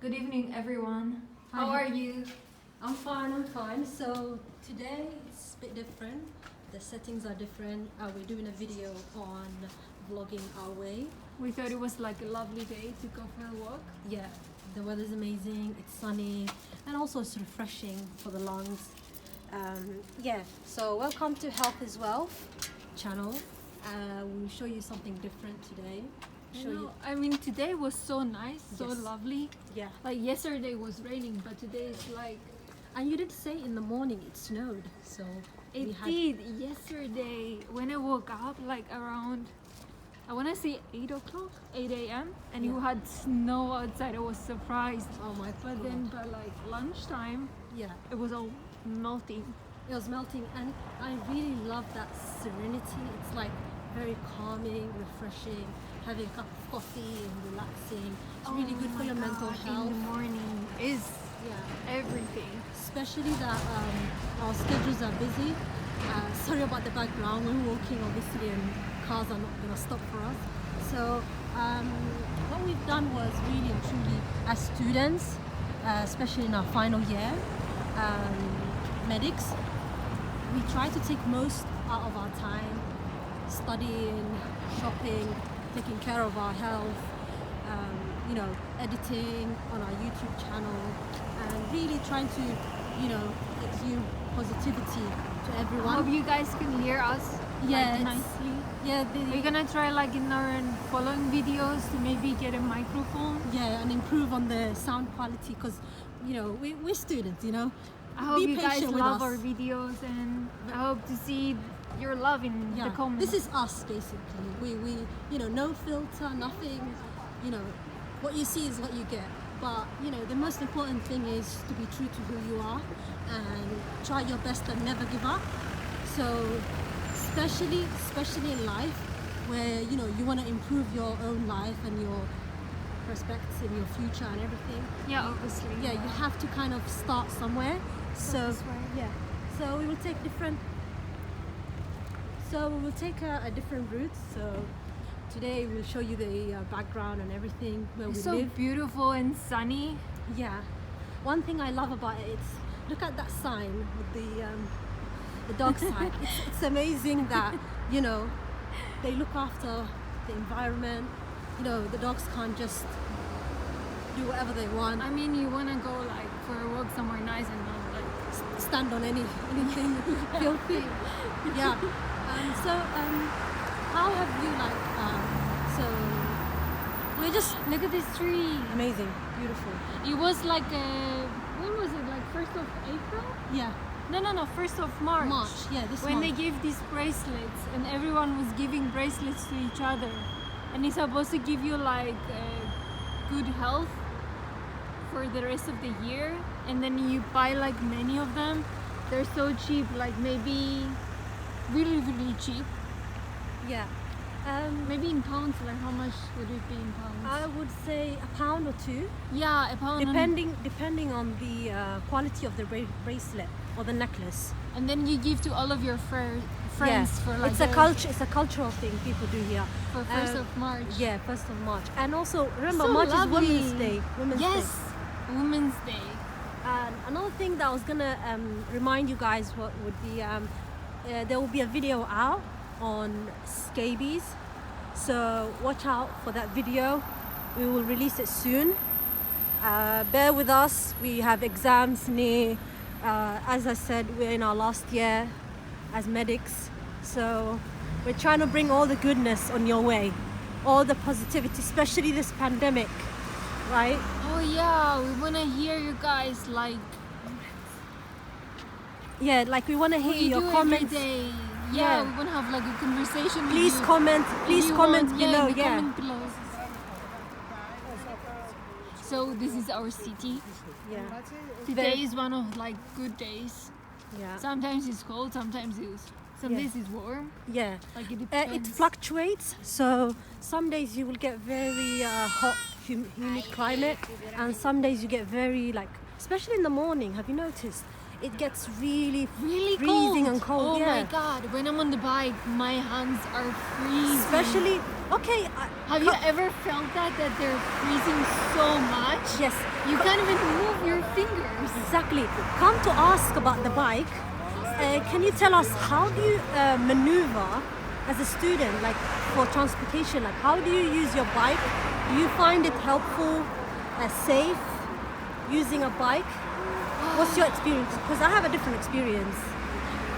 Good evening, everyone. How Hi. are you? I'm fine. So today it's a bit different. The settings are different. We're doing a video on vlogging our way. We thought it was like a lovely day to go for a walk. Yeah, the weather's amazing, it's sunny, and also it's refreshing for the lungs. So welcome to Health is Wealth channel. We'll show you something different today. I mean, today was so nice, so Yes. lovely. Yeah. Like yesterday was raining, but today is like And you did say in the morning it snowed, so it we had did yesterday when I woke up, like around I want to say 8 o'clock, 8 a.m. and you Yeah. had snow outside. I was surprised. Oh my But God. then by like lunchtime, Yeah. it was all melting. It was melting, and I really love that serenity. It's like very calming, refreshing, having a cup of coffee and relaxing. It's really good for your mental health. In the morning is Yeah, everything. especially that our schedules are busy. Sorry about the background. We're walking, obviously, and cars are not going to stop for us. So what we've done was really and truly, as students, especially in our final year, medics, we try to take most out of our time studying, shopping, taking care of our health, editing on our YouTube channel, and really trying to, exude positivity to I everyone. hope you guys can hear us Yeah, like, it's- nicely. Yeah, We're gonna try like in our following videos to maybe get a microphone. and improve on the sound quality because, we're students, I hope Be you guys patient with love us. our videos, and I hope to see your love in Yeah, the comments. this is us basically. We no filter, nothing. What you see is what you get. But the most important thing is to be true to who you are and try your best and never give up. So especially in life, where you want to improve your own life and your prospects in your future and everything. Yeah, obviously. Yeah, you have to kind of start somewhere. So this way. yeah, so we will take a different route. So today we'll show you the background and everything where It's we so live. beautiful and sunny. Yeah, one thing I love about it is look at that sign with the dog sign. It's amazing that they look after the environment. The dogs can't just do whatever they want. I mean, you wanna go like for a walk somewhere nice and not like Stand on anything filthy. Yeah. How have you so we're just look at this tree. amazing, beautiful. It was like when was it? Like 1st of April? Yeah, No, 1st of March. March. Yeah, this When month. they give these bracelets and everyone was giving bracelets to each other, and it's supposed to give you like good health for the rest of the year, and then you buy like many of them. They're so cheap, like maybe really cheap. Yeah. Maybe in pounds, like how much would it be in pounds? I would say a pound or two, Yeah, a pound. depending on the quality of the bracelet or the necklace. And then you give to all of your friends for like It's a culture. It's a cultural thing people do here. for 1st of March. Yeah, 1st of March. And also remember, So March lovely. is Women's Day. Yes, Day. Women's Day. And another thing that I was gonna remind you guys what would be there will be a video out on scabies, so watch out for that video. We will release it soon. Bear with us. We have exams near. As I said, we're in our last year as medics, so we're trying to bring all the goodness on your way, all the positivity, especially this pandemic, right? Oh yeah, we wanna hear you guys like Yeah, like we want to hear what you your do comments. every day. Yeah, Yeah. we wanna have like a conversation with Please you. comment. If Please you comment want, below. in the Yeah. comment below. So this is our city. Yeah. Today is one of like good days. Yeah. Sometimes it's cold, sometimes it's warm. Yeah. Like it It depends. fluctuates. So some days you will get very hot, humid climate, and some days you get very especially in the morning. Have you noticed? It gets really freezing and cold. Oh yeah. my god! When I'm on the bike, my hands are freezing. Especially, okay, Have you ever felt that they're freezing so much? Yes. You can't even move your fingers. Exactly. Come to ask about the bike. Can you tell us how do you maneuver as a student, like for transportation? Like how do you use your bike? Do you find it helpful, safe, using a bike? What's your experience? Because I have a different experience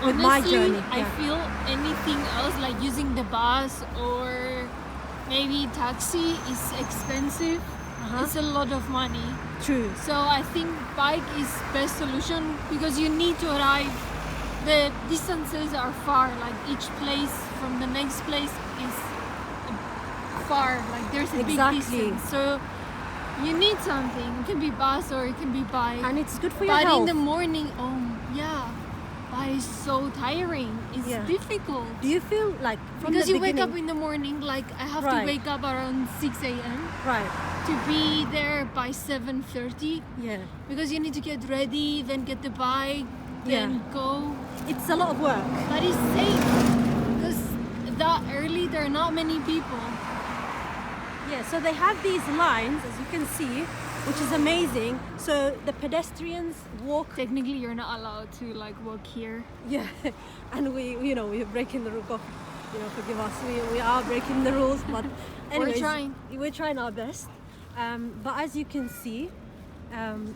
with my Honestly, journey. I feel anything else like using the bus or maybe taxi is expensive. It's a lot of money. True. So I think bike is best solution because you need to arrive. The distances are far. Like each place from the next place is far. Like there's a Exactly. big distance. So you need something. It can be bus or it can be bike. And it's good for your But health. in the morning, but it's so tiring. It's Yeah. difficult. Do you feel like from Because the you wake beginning, up in the morning, like I have Right. to wake up around 6 a.m. right? to be there by 7:30 Yeah. because you need to get ready, then get the bike, then go. It's a lot of work. But it's safe because that early there are not many people. Yeah, so they have these lines, as you can see, which is amazing. So the pedestrians walk. Technically, you're not allowed to like walk here. Yeah, and we're breaking the rule. God, forgive us. We are breaking the rules, but anyways, trying. We're trying our best. But as you can see,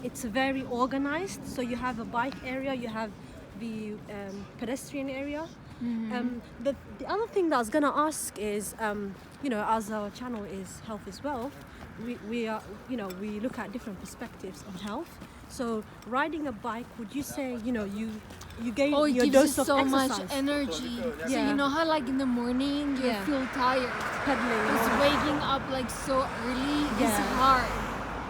it's very organized. So you have a bike area, you have the pedestrian area. The other thing that I was gonna ask is, as our channel is health as well, we are, we look at different perspectives on health. So riding a bike, would you say, you gain Oh, it your gives dose you of so exercise? much energy. So Yeah. you know how like in the morning you Yeah. feel tired. Pedaling. Because waking up like so early is Yeah. hard.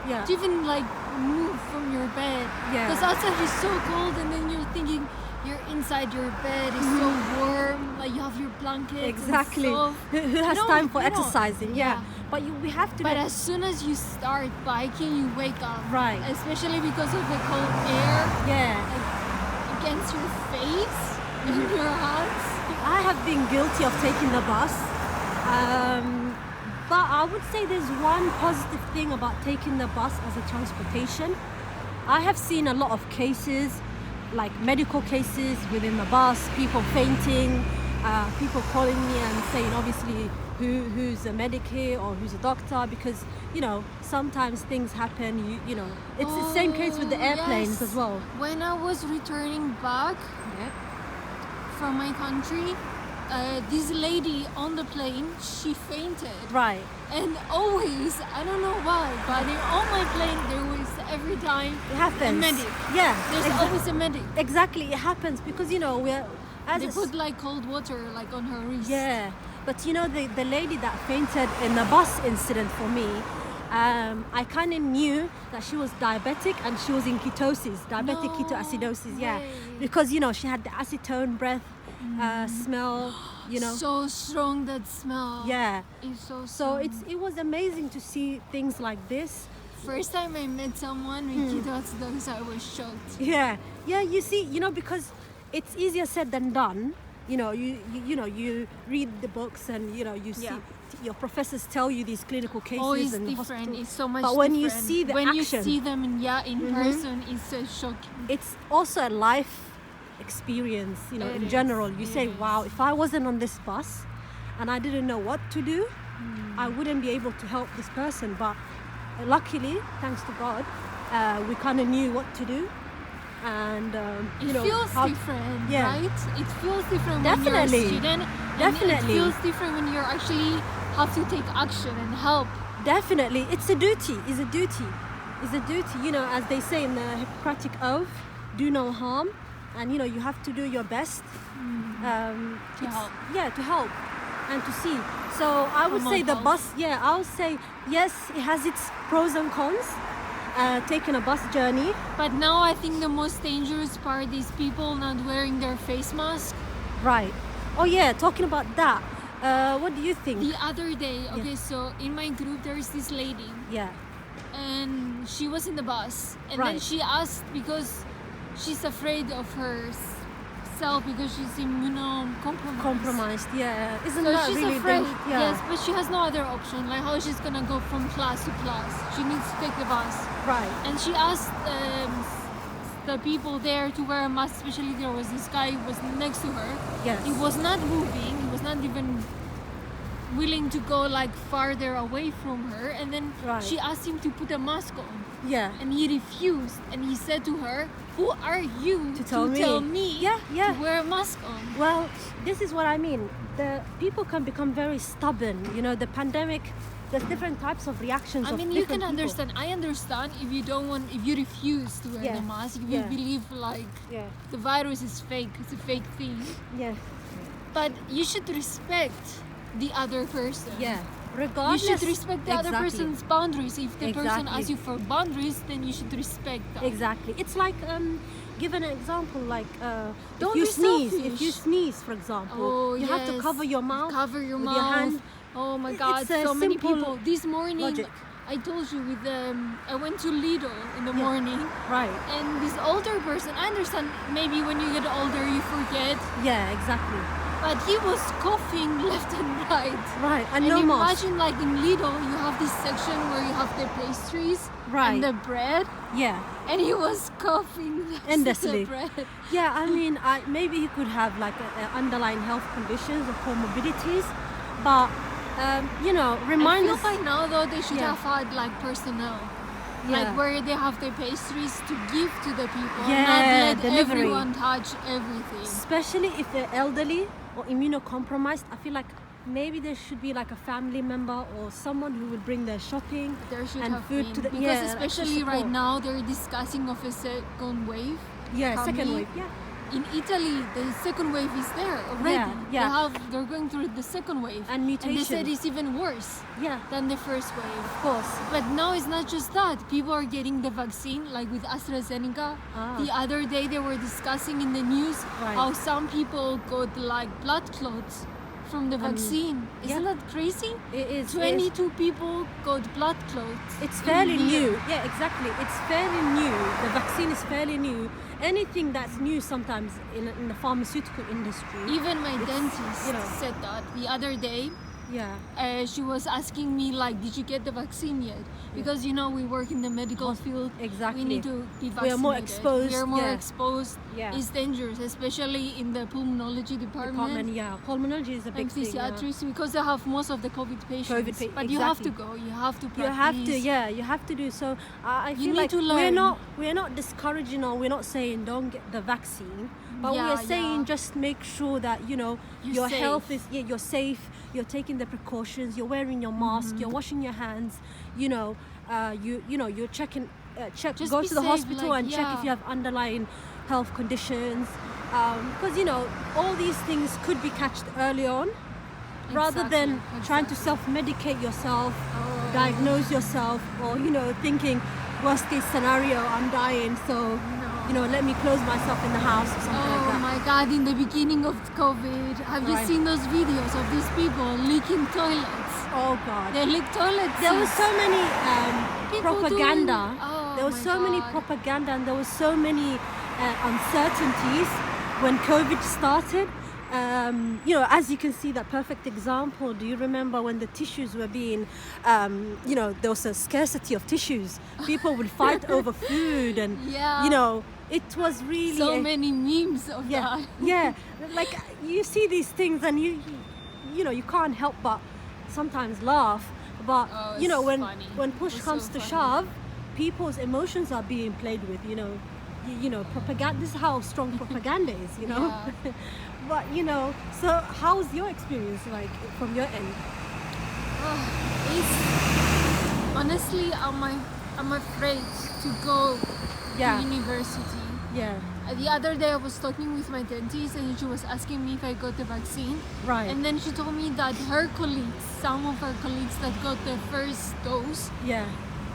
Yeah. To even like move from your bed. Yeah. Because outside is so cold and then you're thinking you're inside your bed, it's so warm, like you have your blanket. Exactly. And Who has No, time for you don't. exercising? Yeah. Yeah. But we have to. But as soon as you start biking, you wake up. Right. Especially because of the cold air yeah. against your face and your hands. I have been guilty of taking the bus. But I would say there's one positive thing about taking the bus as a transportation. I have seen a lot of cases, like medical cases within the bus, people fainting, people calling me and saying obviously who's a medic here or who's a doctor, because sometimes things happen. It's the same case with the airplanes Yes. as well. When I was returning back from my country, this lady on the plane, she fainted. Right. And always, I don't know why, but on my plane there was every time It happens. a medic. Yeah. There's always a medic. Exactly, it happens because we're as They a put like cold water like on her wrist. yeah, but the lady that fainted in the bus incident for me, I kind of knew that she was diabetic and she was in ketosis, diabetic No ketoacidosis. Yeah, way. because she had the acetone breath smell. So strong that smell. Yeah. It's so So strong. it was amazing to see things like this. First time I met someone with ketoacidosis, I was shocked. Yeah, you see, because it's easier said than done. You read the books and you see your professors tell you these clinical cases. Oh, it's and different. hospital- It's so much But when you different. see the when action, you see them in person, it's so shocking. it's also a life experience. It In is, general, you it say, is. "Wow, if I wasn't on this bus and I didn't know what to do, I wouldn't be able to help this person." But luckily, thanks to God, we kind of knew what to do. And It feels how- different, Yeah. right? It feels different Definitely. when you're a student. And Definitely. it feels different when you're actually have to take action and help. Definitely, it's a duty. It's a duty. It's a duty. As they say in the Hippocratic Oath, do no harm, and you have to do your best To help. Yeah, to help and to see. So I would Promote say the health. bus. Yeah, I would say yes. It has its pros and cons. Taking a bus journey. But now I think the most dangerous part is people not wearing their face mask. Right. Oh yeah. Talking about that. What do you think? The other day, okay, so in my group there's this lady Yeah. and she was in the bus and then Right. she asked because she's afraid of her herself because she's immunocompromised. Compromised, yeah. Isn't So that she's really afraid. yeah. Yes, but she has no other option. Like how she's gonna go from class to class. She needs to take the bus. Right. And she asked the people there to wear a mask. Especially there was this guy who was next to her. Yes. He was not moving. He was not even willing to go like farther away from her. And then Right. she asked him to put a mask on. Yeah. And he refused. And he said to her, "Who are you To tell me?" Yeah, yeah. to wear a mask on?" Well, this is what I mean. The people can become very stubborn. You know, the pandemic. There's different types of reactions. I of mean, you different can people. understand. I understand if you don't want, if you refuse to wear Yeah. the mask, if you Yeah. believe like Yeah. the virus is fake, it's a fake thing. Yeah. But you should respect the other person. Yeah. You Regardless. should respect the other Exactly. person's boundaries. If the person Exactly. asks you for boundaries, then you should respect that. Exactly. It's like give an example like Don't if you be sneeze. selfish. If you sneeze, for example, Oh, you have to yes. cover your mouth. Cover your with mouth. your hand. Oh my It's God! a So many simple people. This morning, logic. I told you with I went to Lidl in the Yeah. morning. Right. And this older person, I understand maybe when you get older you forget, Yeah. Exactly. but he was coughing left and right. Right. And, And no mask. imagine like in Lidl you have this section where you have the pastries Right. and the bread, Yeah. and he was coughing next to Endlessly. the bread. Yeah. I mean, maybe he could have like underlying health conditions or comorbidities, but you know, I remind feel us. by now though they should Yeah. have had like personnel. Yeah. Like where they have the pastries to give to the people, Yeah, not let delivery. everyone touch everything. Especially if they're elderly or immunocompromised, I feel like maybe there should be like a family member or someone who would bring their shopping There should and have food been, to the because yeah, especially extra right support. now they're discussing of a second wave. Yeah, second coming. wave. Yeah. In Italy, the second wave is there already. Yeah. They're going through the second wave, And they said mutation. it's even worse Yeah, than the first wave. of course. But now it's not just that. People are getting the vaccine, like with AstraZeneca. Ah. The other day they were discussing in the news Right. how some people got like blood clots from the vaccine. Isn't yeah. that crazy? It is. 22 people got blood clots. It's in fairly a year. new. Yeah, exactly. It's fairly new. The vaccine is fairly new. Anything that's new sometimes in the pharmaceutical industry. Even my dentist you know. said that the other day. Yeah. She was asking me like, did you get the vaccine yet? Because you know we work in the medical field. Exactly. We need to be vaccinated. We are more exposed, We are more yeah. exposed. Yeah. It's dangerous, especially in the pulmonology department. Yeah. Pulmonology is a big And thing. Yeah. physiatrists, because they have most of the COVID patients. But you have to exactly. go. You have to practice. You have to, yeah, you have to do so. I feel need like to learn. we're not discouraging or we're not saying don't get the vaccine, but Yeah, we're saying yeah. just make sure that you know You're your safe. health is you're safe. You're taking the precautions. You're wearing your mask. Mm-hmm. You're washing your hands. You know, you're checking. Just Go be to the safe, hospital like, and check if yeah. you have underlying health conditions, because you know all these things could be catched early on. Rather than trying to self-medicate yourself, Oh. diagnose yourself, or you know thinking worst case scenario, I'm dying, so you know let me close myself in the house or something like Oh that. my God! In the beginning of COVID, have you Right. seen those videos of these people leaking toilets? Oh God. They leak toilets. There was so many People propaganda. doing- Oh there was my so many God. propaganda, and there was so many uncertainties when COVID started. You know, as you can see, that perfect example. Do you remember when the tissues were being, you know, there was a scarcity of tissues. People would fight over food, and Yeah. you know, it was really So many memes of yeah, that. yeah. Like you see these things, and you know, you can't help but sometimes laugh. But Oh, you know, it's when funny. when push It's comes so to funny. shove, people's emotions are being played with. You know, propaganda. This is how strong propaganda is. You know. Yeah. But you know, so how's your experience like from your end? It's honestly, I'm afraid to go Yeah. to university. Yeah. The other day I was talking with my dentist and she was asking me if I got the vaccine. Right. And then she told me that her colleagues, some of her colleagues that got the first dose, Yeah.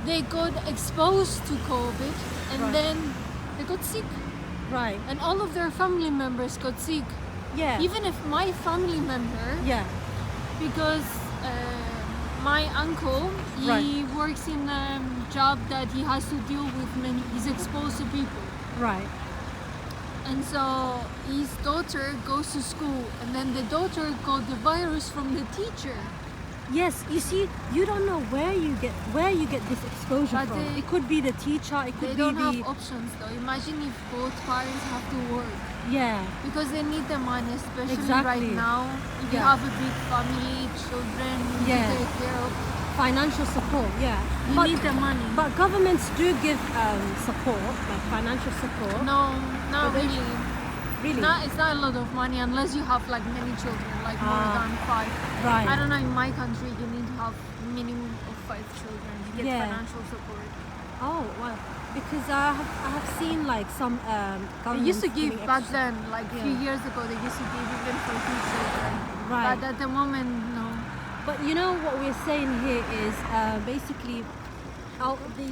they got exposed to COVID and Right. then they got sick. Right. And all of their family members got sick. Yeah. Even if my family member, Yeah. because my uncle, he Right. works in a job that he has to deal with many, he's exposed to people. Right. And so his daughter goes to school, and then the daughter got the virus from the teacher. Yes, you see, you don't know where you get this exposure But from. they- It could be the teacher, it They could don't be have the options though. Imagine if both parents have to work yeah. because they need the money, especially Exactly. right now. If you Yeah. have a big family, children you Yeah. need to take care of, Financial support, yeah. you need the money. But governments do give support, like financial support. No, not But they- really. Really? It's not a lot of money unless you have like many children, like more Ah. than 5. Right. I don't know. In my country, you need to have minimum of 5 children to get Yeah. financial support. Oh, well, because I have seen like some They governments used to give giving back extra- then, like a few Yeah. years ago, they used to give even for 2 children. Right. But at the moment, no. But you know what we're saying here is basically the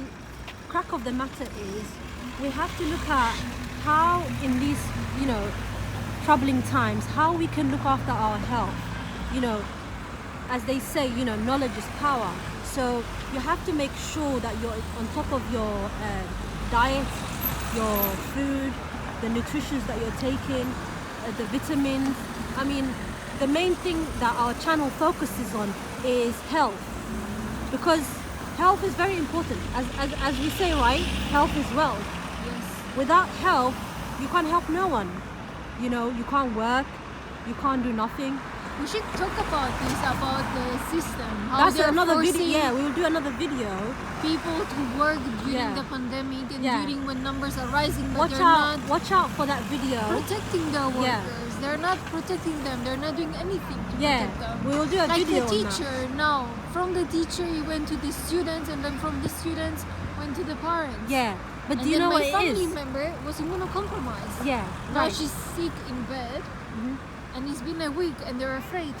crack of the matter is we have to look at how in these troubling times how we can look after our health. As they say, knowledge is power. So you have to make sure that you're on top of your diet, your food, the nutritions that you're taking, the vitamins. I mean, the main thing that our channel focuses on is health, because health is very important. As we say, right? Health is wealth. Yes. Without health, you can't help no one. You can't work, you can't do nothing. We should talk about this, about the system. How That's they're another video. forcing Yeah, we will do another video. people to work during Yeah. the pandemic and Yeah. during when numbers are rising, but Watch they're out! not Watch out for that video. protecting the Yeah. workers. They're not protecting them. They're not doing anything to Yeah, protect them. we will do a Like video the on that. teacher now, from the teacher he went to the students, and then from the students went to the parents. Yeah, but And do you then know my what it family is? member was immunocompromised. Yeah, Now right. she's sick in bed, Mhm. and it's been a week, and they're afraid.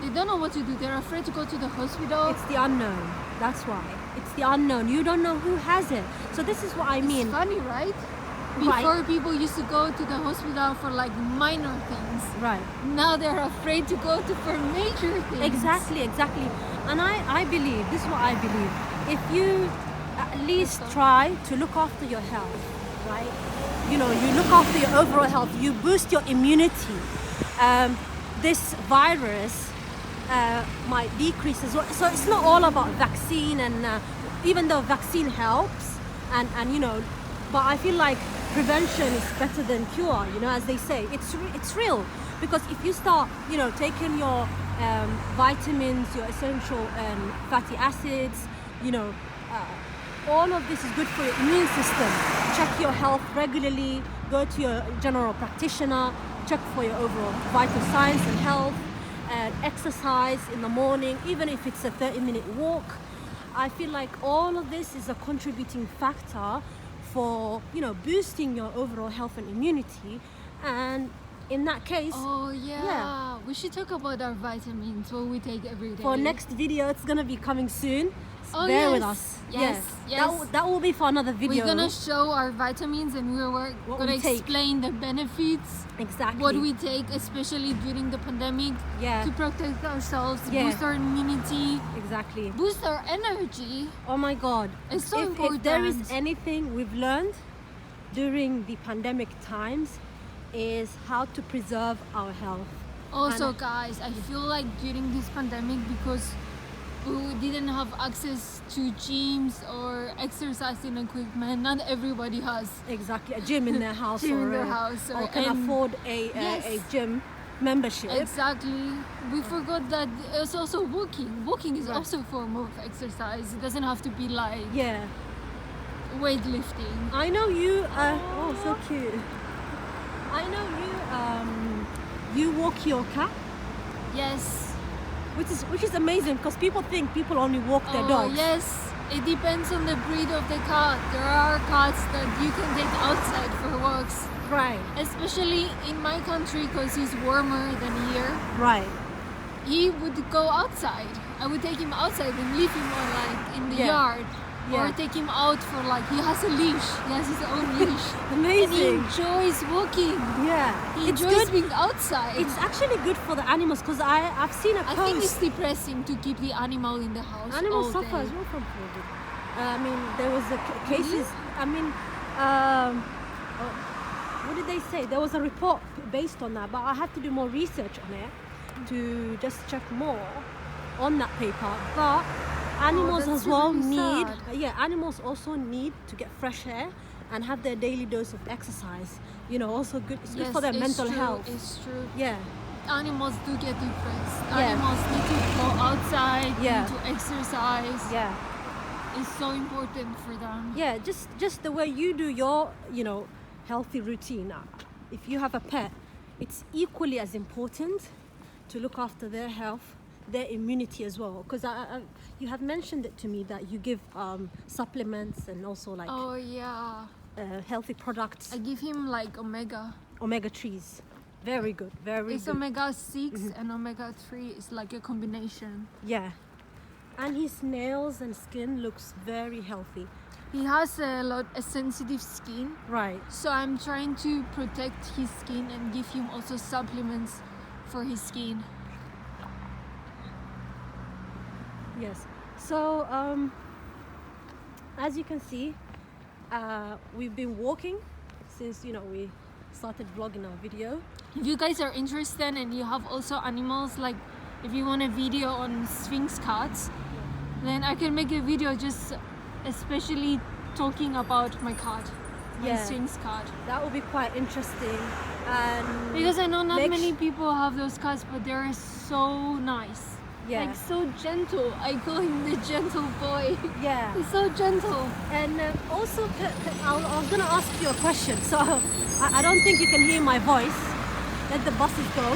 They don't know what to do. They're afraid to go to the hospital. It's the unknown. That's why. It's the unknown. You don't know who has it. So this is what I mean. It's funny, right? Right. Before people used to go to the hospital for like minor things. Right. Now they're afraid to go to for major things. Exactly. And I believe, this is what I believe. If you at least try to look after your health, right? You look after your overall health, you boost your immunity. This virus might decrease as well. So it's not all about vaccine, and even though vaccine helps, and but I feel like prevention is better than cure. As they say, it's real, because if you start taking your vitamins, your essential fatty acids, all of this is good for your immune system. Check your health regularly. Go to your general practitioner. Check for your overall vital signs and health. And exercise in the morning, even if it's a 30-minute walk. I feel like all of this is a contributing factor for boosting your overall health and immunity. And in that case, Oh yeah. Yeah. We should talk about our vitamins, what we take every day. for next video, it's gonna be coming soon. Oh, Bear with yes. us. Yes, yes. That will be for another video. We're gonna show our vitamins, and we're What gonna we take. explain the benefits, exactly what we take, especially during the pandemic, Yeah. to protect ourselves, Yeah. boost our immunity, exactly. boost our energy. Oh my God! It's so If there is important. anything we've learned during the pandemic times, is how to preserve our health. Also, And- guys, I feel like during this pandemic, because we didn't have access to gyms or exercising equipment, not everybody has. Exactly, a gym in their house, Gym in or, their a- house, or or- can and- afford a Yes. gym membership. Exactly. We forgot that it's also walking. Walking is Right. also a form of exercise. It doesn't have to be like Yeah, weightlifting. I know you. Oh, so cute. I know you. You walk your cat, Yes. which is amazing, because people think people only walk their Oh, dogs. yes. It depends on the breed of the cat. There are cats that you can take outside for walks, Right. especially in my country because it's warmer than here. Right. He would go outside. I would take him outside and leave him on in the Yeah. yard, or Yeah. take him out for he has a leash. He has his own leash. And he Amazing. enjoys walking. Yeah. He It's enjoys good. being outside. It's actually good for the animals, because I've seen a I think it's post. depressing to keep the animal in the house. Animals all suffer day. as well from COVID. I mean, there was cases. I mean, what did they say? There was a report based on that, but I have to do more research on it to just check more on that paper. But animals that's as well really need, sad. animals also need to get fresh air and have their daily dose of exercise. You know, also good. It's good for their mental health. It's true. Yeah. Animals do get depressed. Yeah. Animals need to go outside, Yeah. need to exercise. Yeah. It's so important for them. Yeah, just the way you do your, healthy routine. If you have a pet, it's equally as important to look after their health, their immunity as well. Because you have mentioned it to me that you give supplements and also like Oh yeah. healthy products, I give him like omega 3s. Very good, very It's good. omega 6 and omega 3 is like a combination. Yeah, and his nails and skin looks very healthy. He has a sensitive skin, Right. so I'm trying to protect his skin and give him also supplements for his skin. Yes. So as you can see, we've been walking since we started vlogging our video. If you guys are interested and you have also animals, like if you want a video on Sphinx cats, then I can make a video just especially talking about my cat, my Yeah. Sphinx cat. That would be quite interesting. And Because I know not make many sh- people have those cats, but they're so nice. Yeah. Like so gentle. I call him the gentle boy. Yeah. He's so gentle. And also, I was gonna ask you a question. So I don't think you can hear my voice. Let the buses go.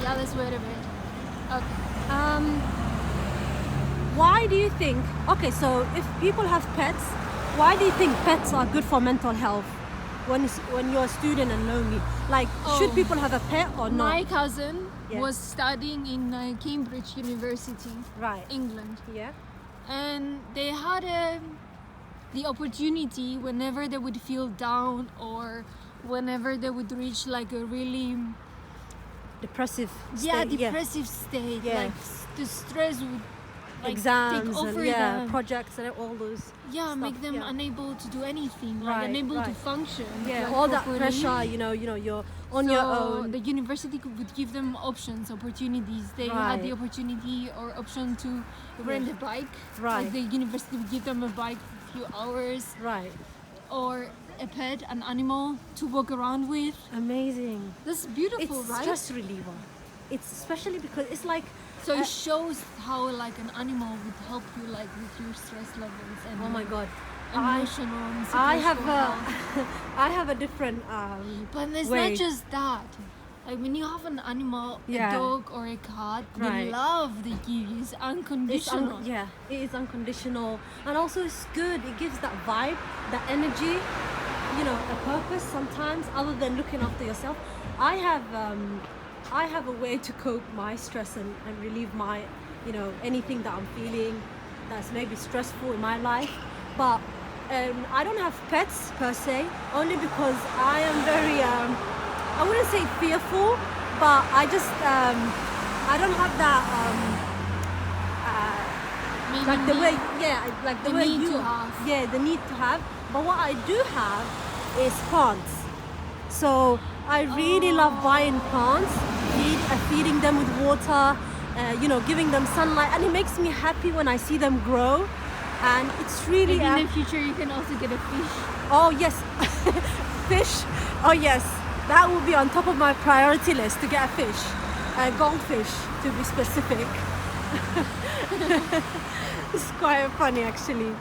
Yeah, let's wait a bit. Okay. Why do you think? Okay, so if people have pets, why do you think pets are good for mental health? When you're a student and lonely, like should Oh. people have a pet or not? My cousin Yeah. was studying in Cambridge University, Right. England. Yeah. And they had the opportunity whenever they would feel down or whenever they would reach like a really Depressive. yeah state, depressive state, Yeah. like the stress would like Exams take over and them. projects and all those. Yeah, stuff, make them yeah. unable to do anything, like Right, unable to right. function. Yeah, like, all that properly. pressure. You're on your So own. the university would give them options, opportunities. They had the Right. opportunity or option to rent a bike. Right. Like the university would give them a bike for a few hours, Right. or a pet, an animal to walk around with. Amazing. That's beautiful, It's right? stress reliever. It's especially because it's like So it shows how like an animal would help you like with your stress levels and oh my god. emotional and I have psychological a health. I have a different But it's way. not just that. Like when you have an animal, Yeah. a dog or a cat, the Right. love they give you is unconditional. it is unconditional, and also it's good. It gives that vibe, that energy, a purpose sometimes other than looking after yourself. I have a way to cope my stress and relieve my anything that I'm feeling that's maybe stressful in my life. But I don't have pets per se, only because I am very I wouldn't say fearful, but I just I don't have that Maybe like the way like the the way need you to have. yeah, the need to have. But what I do have is plants. So I really love buying plants, feeding them with water, giving them sunlight, and it makes me happy when I see them grow. And it's really Maybe in the future you can also get a fish. oh yes, fish. Oh yes, that will be on top of my priority list to get a fish, a goldfish to be specific. It's quite funny actually.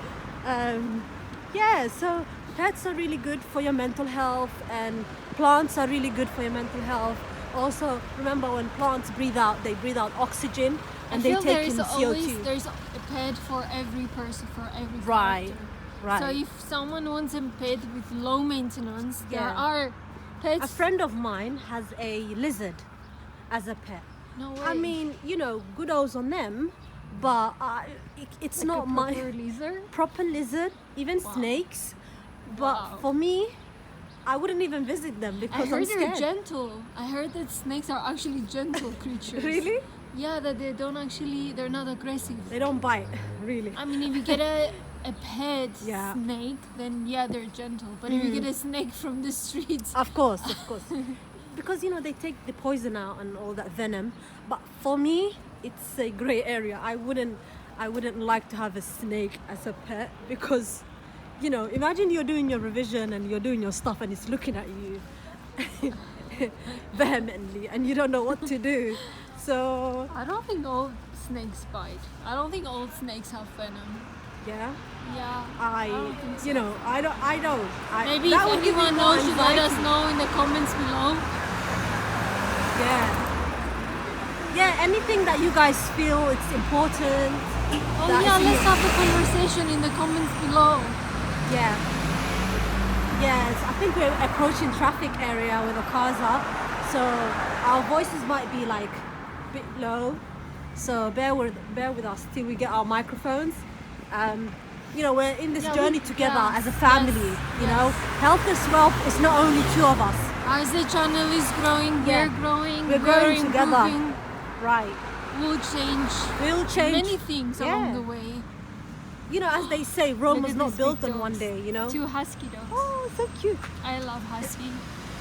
So pets are really good for your mental health, and plants are really good for your mental health. Also, remember when plants breathe out, they breathe out oxygen and I they feel take there's in always CO2. there's a pet for every person, for every Right, character. right. So if someone wants a pet with low maintenance, there Yeah. are pets. A friend of mine has a lizard as a pet. No way. I mean, kudos on them, but it's Like not a my proper lizard. proper lizard, even Wow. snakes. But Wow. for me, I wouldn't even visit them I because heard I'm they're scared. gentle. I heard that snakes are actually gentle creatures. Really? Yeah, that they're not aggressive. They don't bite, really. I mean, if you get a a pet Yeah. snake, then yeah, they're gentle. But if you get a snake from the streets, Of course. Because they take the poison out and all that venom. But for me, it's a grey area. I wouldn't like to have a snake as a pet because, imagine you're doing your revision and you're doing your stuff and it's looking at you vehemently and you don't know what to do. So I don't think all snakes bite. I don't think all snakes have venom. yeah, Yeah, I don't think so. I don't. Maybe that if would give me anyone more knows, should let us anxiety. know in the comments below. Yeah, anything that you guys feel it's important. Oh that yeah, is let's have a conversation in the comments below. Yeah. Yes, I think we're approaching traffic area where the cars are, so our voices might be like a bit low. So bear with us till we get our microphones. We're in this journey together as a family. Health is wealth. It's not only two of us. As the channel is growing, Yeah. we're growing together. improving. Right. We'll change many things along the way. As they say, Rome Look was at not these built big on one dogs. day. Two husky dogs. Oh, so cute. I love husky.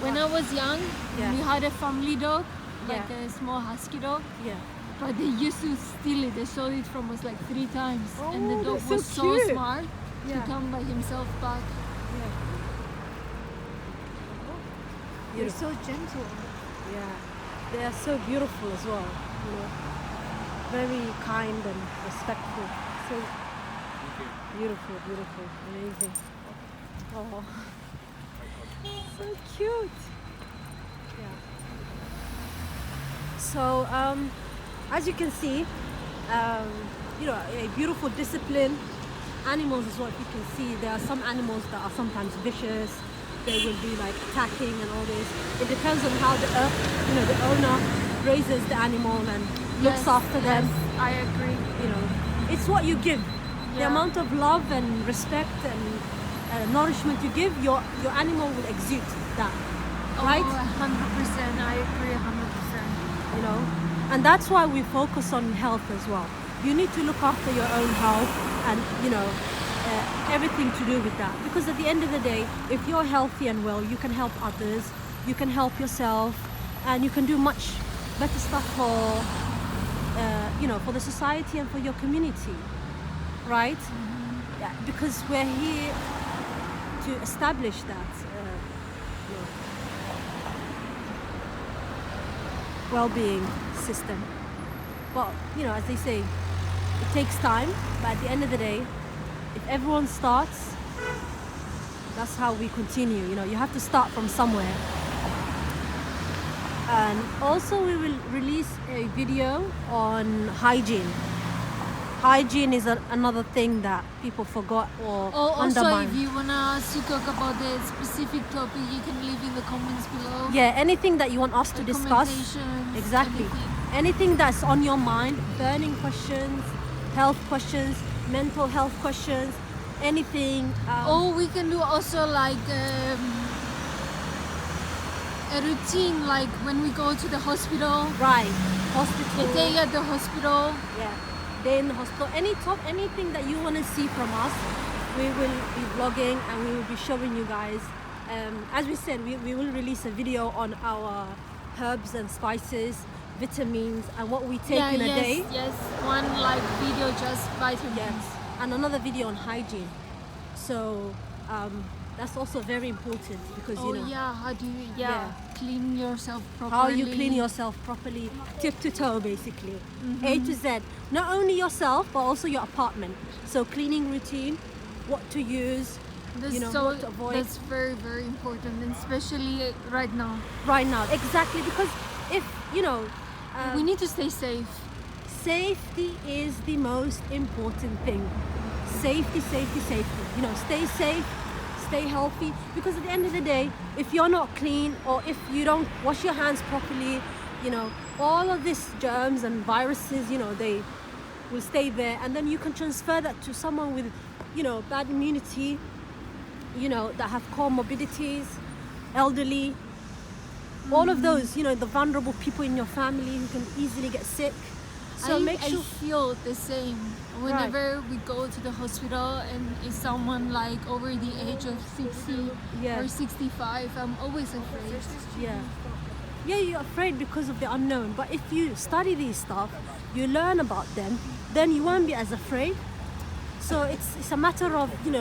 When I was young, Yeah. we had a family dog, like Yeah. a small husky dog. Yeah. But they used to steal it. They stole it from us like 3 times. And the Oh, dog that's so was so cute. smart Yeah. to come by himself back. Yeah. They're so gentle. Yeah, they are so beautiful as well. Very kind and respectful. So beautiful, amazing. Oh, so cute. Yeah. So as you can see, a beautiful discipline. Animals is what you can see. There are some animals that are sometimes vicious. They will be like attacking and all this. It depends on how the owner raises the animal and looks after them. Yes, I agree. It's what you give. The Yeah. amount of love and respect and nourishment you give, your animal will exude that, right? Oh, 100%. I agree 100%. And that's why we focus on health as well. You need to look after your own health and everything to do with that, because at the end of the day, if you're healthy and well, you can help others, you can help yourself, and you can do much better stuff for for the society and for your community, right? Yeah, because we're here to establish that well-being system. Well, as they say, it takes time, but at the end of the day, if everyone starts, that's how we continue. You have to start from somewhere. And also we will release a video on hygiene. Hygiene is another thing that people forgot or Also, undermine. if you want us to talk about the specific topic, you can leave in the comments below. Yeah, anything that you want us to discuss. Recommendations, Exactly. Anything that's on your mind, burning questions, health questions, mental health questions, anything. Or we can do also like a routine, like when we go to the hospital, Right. Hospital. the day at the hospital. Yeah. Day in the hospital. Anything that you want to see from us, we will be vlogging and we will be showing you guys. As we said, we will release a video on our herbs and spices, vitamins, and what we take in a day. Yes, one like video just vitamins. Yes. And another video on hygiene. So that's also very important because How do you Yeah. clean yourself properly? how you clean yourself properly, tip to toe basically, A to Z. Not only yourself but also your apartment. So cleaning routine, what to use, what to avoid. That's very, very important, and especially right now. Right now, exactly, because if We need to stay safe. safety is the most important thing. Safety. Stay safe, stay healthy, because at the end of the day, if you're not clean or if you don't wash your hands properly, all of these germs and viruses, they will stay there, and then you can transfer that to someone with bad immunity, that have comorbidities, elderly, all of those, the vulnerable people in your family who can easily get sick. So make sure. I feel the same whenever we go to the hospital and it's someone like over the age of 60 Yeah. or 65. I'm always afraid. Yeah. Yeah, you're afraid because of the unknown. But if you study these stuff, you learn about them, then you won't be as afraid. So it's a matter of,